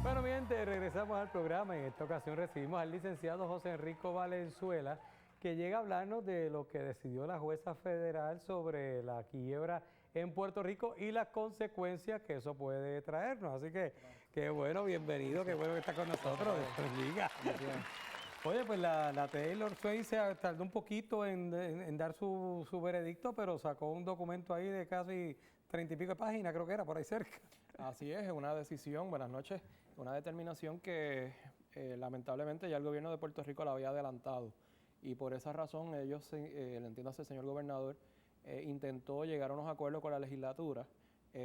Bueno, mi gente, regresamos al programa. En esta ocasión recibimos al licenciado José Enrico Valenzuela, que llega a hablarnos de lo que decidió la jueza federal sobre la quiebra en Puerto Rico y las consecuencias que eso puede traernos. Así que, qué bueno, bienvenido, qué bueno que está con nosotros. Bendiga. Oye, pues la Taylor Swift se tardó un poquito en dar su veredicto, pero sacó un documento ahí de casi 30 y pico de páginas, creo que era, por ahí cerca. Así es una decisión, buenas noches, una determinación que lamentablemente ya el gobierno de Puerto Rico la había adelantado y por esa razón ellos, le entiéndase, señor gobernador, intentó llegar a unos acuerdos con la legislatura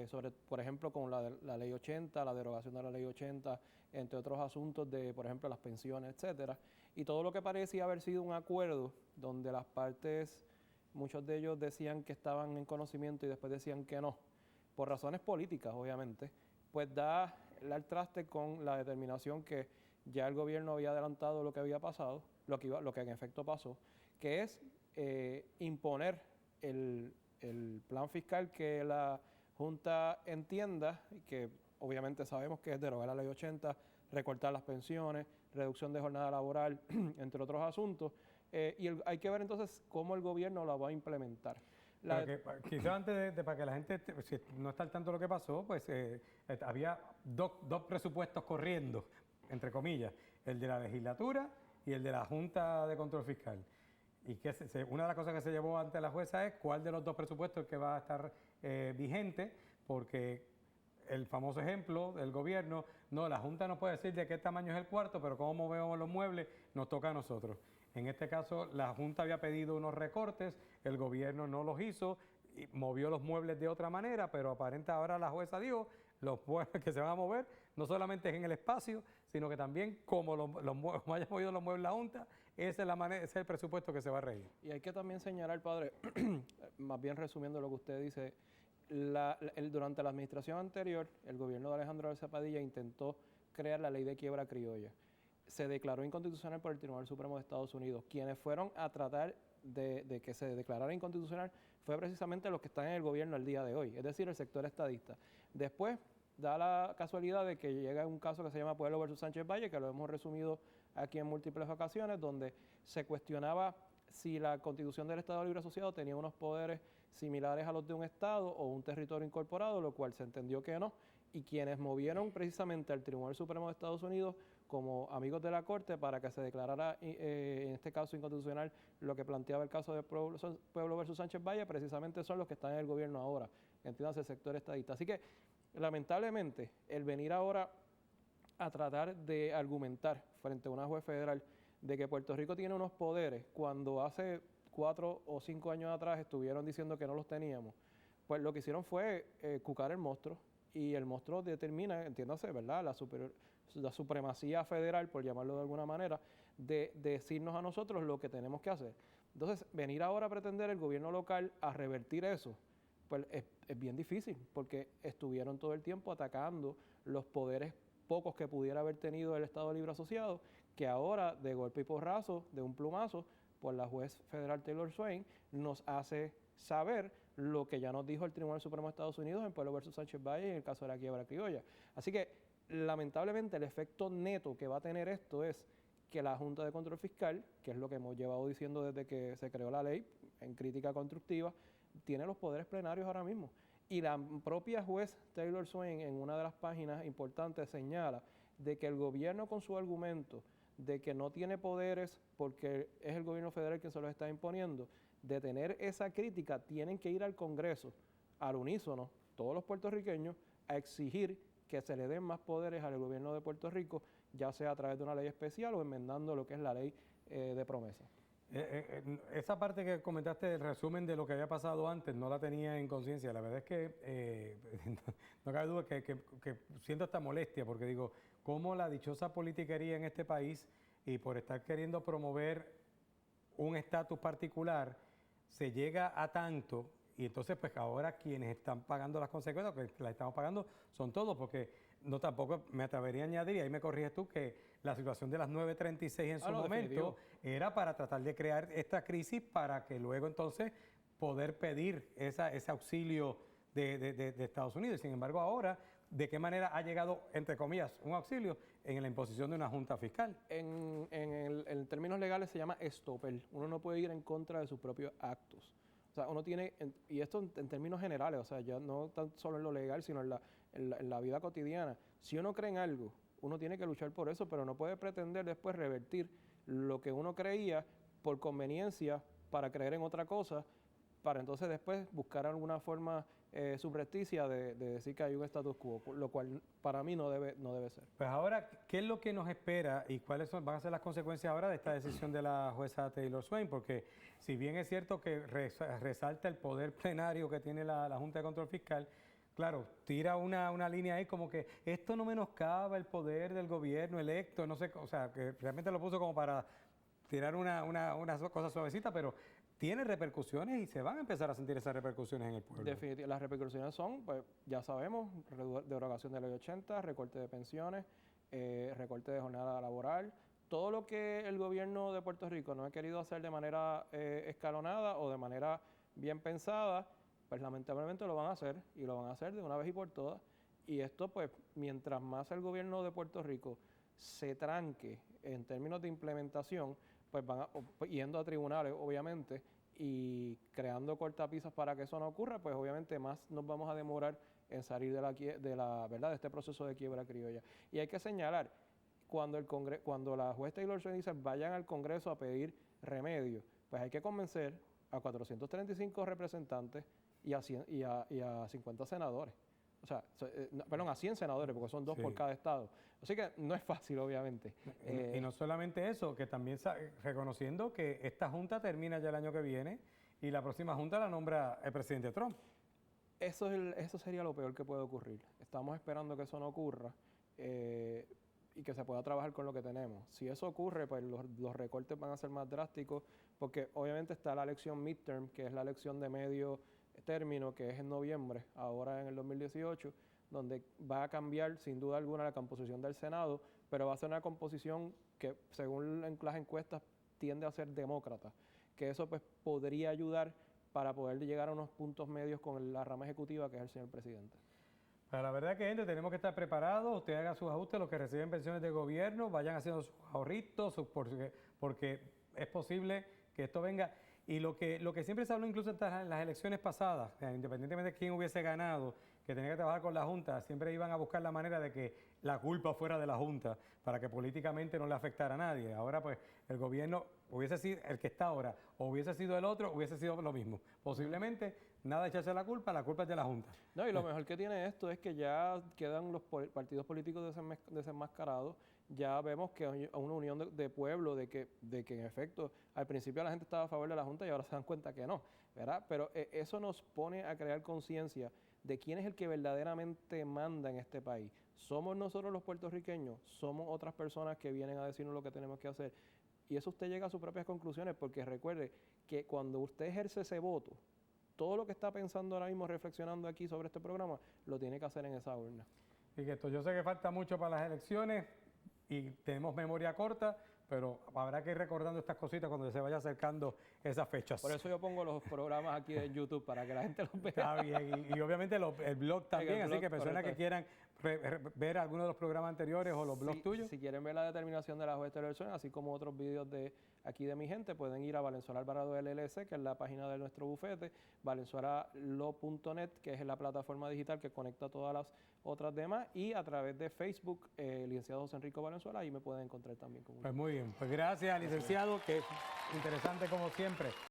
sobre, por ejemplo, con la ley 80, la derogación de la ley 80, entre otros asuntos de, por ejemplo, las pensiones, etcétera, y todo lo que parecía haber sido un acuerdo donde las partes, muchos de ellos decían que estaban en conocimiento y después decían que no, por razones políticas, obviamente, pues da el traste con la determinación que ya el gobierno había adelantado lo que había pasado, lo que en efecto pasó, que es imponer el plan fiscal que la Junta entienda, que obviamente sabemos que es derogar la ley 80, recortar las pensiones, reducción de jornada laboral, entre otros asuntos, hay que ver entonces cómo el gobierno la va a implementar. Quizás antes para que la gente, si no está al tanto de lo que pasó, pues había dos presupuestos corriendo, entre comillas, el de la legislatura y el de la Junta de Control Fiscal. Y que una de las cosas que se llevó ante la jueza es cuál de los dos presupuestos que va a estar vigente, porque el famoso ejemplo del gobierno, no, la Junta no puede decir de qué tamaño es el cuarto, pero cómo movemos los muebles nos toca a nosotros. En este caso, la Junta había pedido unos recortes, el gobierno no los hizo, y movió los muebles de otra manera, pero aparente ahora la jueza dijo, los muebles que se van a mover no solamente es en el espacio, sino que también como como haya movido los muebles la Junta, esa es el presupuesto que se va a regir. Y hay que también señalar, padre, más bien resumiendo lo que usted dice, durante la administración anterior, el gobierno de Alejandro García Padilla intentó crear la ley de quiebra criolla. Se declaró inconstitucional por el Tribunal Supremo de Estados Unidos. Quienes fueron a tratar de que se declarara inconstitucional fue precisamente los que están en el gobierno al día de hoy, es decir, el sector estadista. Después, da la casualidad de que llega un caso que se llama Pueblo versus Sánchez Valle, que lo hemos resumido aquí en múltiples ocasiones, donde se cuestionaba si la Constitución del Estado Libre Asociado tenía unos poderes similares a los de un Estado o un territorio incorporado, lo cual se entendió que no, y quienes movieron precisamente al Tribunal Supremo de Estados Unidos como amigos de la Corte para que se declarara en este caso inconstitucional lo que planteaba el caso de Pueblo versus Sánchez Valle, precisamente son los que están en el gobierno ahora, entiéndase el sector estadista. Así que lamentablemente el venir ahora a tratar de argumentar frente a una juez federal de que Puerto Rico tiene unos poderes cuando hace 4 o 5 años atrás estuvieron diciendo que no los teníamos, pues lo que hicieron fue cucar el monstruo, y el monstruo determina, entiéndase, ¿verdad?, la supremacía federal, por llamarlo de alguna manera, de decirnos a nosotros lo que tenemos que hacer. Entonces, venir ahora a pretender el gobierno local a revertir eso, pues es bien difícil, porque estuvieron todo el tiempo atacando los poderes pocos que pudiera haber tenido el Estado Libre Asociado, que ahora, de golpe y porrazo, de un plumazo, pues la juez federal Taylor Swain nos hace saber lo que ya nos dijo el Tribunal Supremo de Estados Unidos en Pueblo versus Sánchez Valle en el caso de la quiebra criolla. Así que, lamentablemente, el efecto neto que va a tener esto es que la Junta de Control Fiscal, que es lo que hemos llevado diciendo desde que se creó la ley, en crítica constructiva, tiene los poderes plenarios ahora mismo. Y la propia juez Taylor Swain, en una de las páginas importantes, señala de que el gobierno, con su argumento de que no tiene poderes porque es el gobierno federal quien se los está imponiendo, de tener esa crítica, tienen que ir al Congreso, al unísono, todos los puertorriqueños, a exigir que se le den más poderes al gobierno de Puerto Rico, ya sea a través de una ley especial o enmendando lo que es la ley de promesa. Esa parte que comentaste, el resumen de lo que había pasado antes, no la tenía en conciencia. La verdad es que no cabe duda que siento esta molestia, porque digo, cómo la dichosa politiquería en este país, y por estar queriendo promover un estatus particular, se llega a tanto, y entonces pues ahora quienes están pagando las consecuencias, que las estamos pagando, son todos, porque no tampoco me atrevería a añadir, y ahí me corriges tú, que la situación de las 936 en su momento definitivo era para tratar de crear esta crisis para que luego entonces poder pedir ese auxilio de Estados Unidos. Sin embargo, ahora ¿de qué manera ha llegado, entre comillas, un auxilio en la imposición de una junta fiscal? En términos legales se llama estoppel. Uno no puede ir en contra de sus propios actos. O sea, uno tiene, y esto en términos generales, o sea, ya no tan solo en lo legal, sino en la vida cotidiana. Si uno cree en algo, uno tiene que luchar por eso, pero no puede pretender después revertir lo que uno creía por conveniencia para creer en otra cosa, para entonces después buscar alguna forma subrepticia de decir que hay un status quo, lo cual para mí no debe ser. Pues ahora, ¿qué es lo que nos espera y cuáles van a ser las consecuencias ahora de esta decisión de la jueza Taylor Swain? Porque si bien es cierto que resalta el poder plenario que tiene la Junta de Control Fiscal, claro, tira una línea ahí como que esto no menoscaba el poder del gobierno electo, no sé, o sea, que realmente lo puso como para tirar una cosa suavecita, pero tiene repercusiones y se van a empezar a sentir esas repercusiones en el pueblo. Definitivamente, las repercusiones son, pues ya sabemos, derogación de la ley 80, recorte de pensiones, recorte de jornada laboral, todo lo que el gobierno de Puerto Rico no ha querido hacer de manera escalonada o de manera bien pensada, pues lamentablemente lo van a hacer y lo van a hacer de una vez y por todas. Y esto, pues, mientras más el gobierno de Puerto Rico se tranque en términos de implementación, pues van yendo a tribunales, obviamente, y creando cortapisas para que eso no ocurra, pues obviamente más nos vamos a demorar en salir de este proceso de quiebra criolla. Y hay que señalar, cuando la juez Taylor Swain dice vayan al Congreso a pedir remedio, pues hay que convencer a 435 representantes y a 50 senadores. O sea, perdón, a 100 senadores, porque son 2 por cada estado. Así que no es fácil, obviamente. Y no solamente eso, que también reconociendo que esta junta termina ya el año que viene y la próxima junta la nombra el presidente Trump. Eso sería lo peor que puede ocurrir. Estamos esperando que eso no ocurra y que se pueda trabajar con lo que tenemos. Si eso ocurre, pues los recortes van a ser más drásticos, porque obviamente está la elección midterm, que es la elección de medio término, que es en noviembre, ahora en el 2018, donde va a cambiar sin duda alguna la composición del Senado, pero va a ser una composición que según las encuestas tiende a ser demócrata, que eso pues podría ayudar para poder llegar a unos puntos medios con la rama ejecutiva, que es el señor presidente. Pero la verdad que, gente, tenemos que estar preparados, usted haga sus ajustes, los que reciben pensiones de gobierno, vayan haciendo sus ahorritos, porque es posible que esto venga. Y lo que siempre se habló incluso en las elecciones pasadas, independientemente de quién hubiese ganado, que tenía que trabajar con la Junta, siempre iban a buscar la manera de que la culpa fuera de la Junta, para que políticamente no le afectara a nadie. Ahora pues el gobierno hubiese sido el que está ahora, o hubiese sido el otro, hubiese sido lo mismo. Posiblemente nada de echarse la culpa es de la Junta. No, y lo mejor que tiene esto es que ya quedan los partidos políticos desenmascarados. Ya vemos que hay una unión de pueblo, de que en efecto al principio la gente estaba a favor de la Junta y ahora se dan cuenta que no, ¿verdad? Pero eso nos pone a crear conciencia de quién es el que verdaderamente manda en este país. ¿Somos nosotros los puertorriqueños? ¿Somos otras personas que vienen a decirnos lo que tenemos que hacer? Y eso usted llega a sus propias conclusiones, porque recuerde que cuando usted ejerce ese voto, todo lo que está pensando ahora mismo, reflexionando aquí sobre este programa, lo tiene que hacer en esa urna. Y que yo sé que falta mucho para las elecciones y tenemos memoria corta, pero habrá que ir recordando estas cositas cuando se vaya acercando esas fechas. Por eso yo pongo los programas aquí en YouTube, para que la gente los vea. Está bien, y obviamente el blog también, así que personas que quieran ver algunos de los programas anteriores o los blogs tuyos. Si quieren ver la determinación de la juez Taylor Swain, así como otros vídeos de aquí de mi gente, pueden ir a Valenzuela Alvarado LLC, que es la página de nuestro bufete, valenzuelalo.net, que es la plataforma digital que conecta todas las otras demás, y a través de Facebook, licenciado José Enrico Valenzuela, ahí me pueden encontrar también. Pues muy bien, pues gracias, licenciado, que es interesante como siempre.